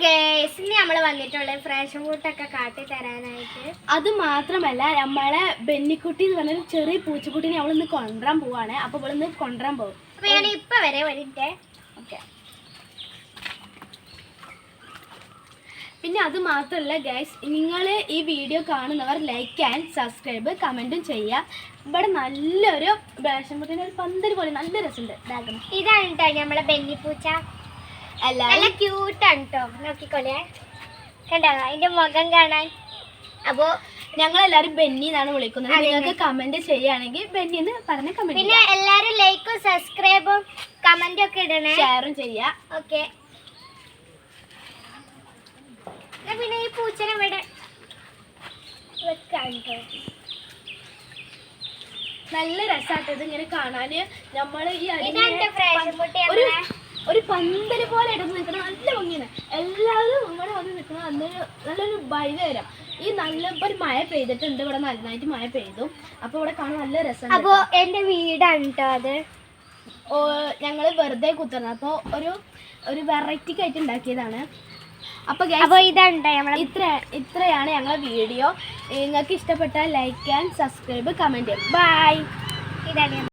Guys ഇനി നമ്മൾ വന്നിട്ടുള്ളത് ഫ്രഷ് ഫ്രൂട്ടൊക്കെ കാട്ടി തരാനായിട്ട്. അത് മാത്രമല്ല നമ്മളെ ബെന്നിക്കുട്ടി എന്ന് പറഞ്ഞൊരു ചെറിയ പൂച്ചക്കുട്ടീനെ അവളിന്ന് കൊണ്ടുവരാൻ പോവാണ്. അപ്പോൾ ഇവളിന്ന് കൊണ്ടുവരാൻ പോകും. അപ്പോൾ ഞാൻ ഇപ്പം വരെ വരട്ടെ. ഓക്കെ. പിന്നെ അത് മാത്രമല്ല ഗൈസ്, നിങ്ങൾ ഈ വീഡിയോ കാണുന്നവർ ലൈക്ക് ആൻഡ് സബ്സ്ക്രൈബ് കമൻറ്റും ചെയ്യുക. ഇവിടെ നല്ലൊരു ബ്ലാഷൻകുട്ടീൻ്റെ ഒരു പന്തല് പോലെ നല്ല രസമുണ്ട്. ഇതാണ് കേട്ടോ നമ്മളെ ബെന്നിപ്പൂച്ച. നല്ല ക്യൂട്ടാണ് കേട്ടോ. നോക്കിക്കോളേ, കണ്ടോ അതിന്റെ മുഖം കാണാൻ. അപ്പോൾ ഞങ്ങളെല്ലാവരും ബെന്നി എന്നാണ് വിളിക്കുന്നത്. നിങ്ങൾക്ക് കമന്റ് ചെയ്യുകയാണെങ്കിൽ ബെന്നി എന്ന് പറഞ്ഞ കമന്റ്. പിന്നെ എല്ലാവരും ലൈക്കും സബ്സ്ക്രൈബും കമന്റും ഒക്കെ ഇടണേ, ഷെയറും ചെയ്യുക. ഓക്കെ. പിന്നെ ഈ പൂച്ചനെ ഇവിടെ വെക്കാം കേട്ടോ. നല്ല രസമായിട്ടത് ഇങ്ങനെ കാണാന്. നമ്മൾ ഈ ഒരു ഒരു പന്തല് പോലെ എടുത്ത് നിൽക്കണം. നല്ല ഭംഗിയാണ്. എല്ലാവരും ഇവിടെ വന്ന് നിൽക്കണം. നല്ലൊരു ഭയം വരാം. ഈ നല്ല ഒരു മഴ പെയ്തിട്ടുണ്ട്. ഇവിടെ നന്നായിട്ട് മഴ പെയ്തു. അപ്പോൾ ഇവിടെ കാണാൻ നല്ല രസമാണ്. അപ്പോൾ എൻ്റെ വീടാണ് കേട്ടോ അത്. ഞങ്ങൾ വെറുതെ കുത്തുന്നത്. അപ്പോൾ ഒരു വെറൈറ്റിക്ക് ആയിട്ട് ഉണ്ടാക്കിയതാണ്. അപ്പോൾ ഇതാണ് ഇത്രയാണ് ഞങ്ങളുടെ വീഡിയോ. നിങ്ങൾക്ക് ഇഷ്ടപ്പെട്ടാൽ like and subscribe comment. Bye. ഇതാണ്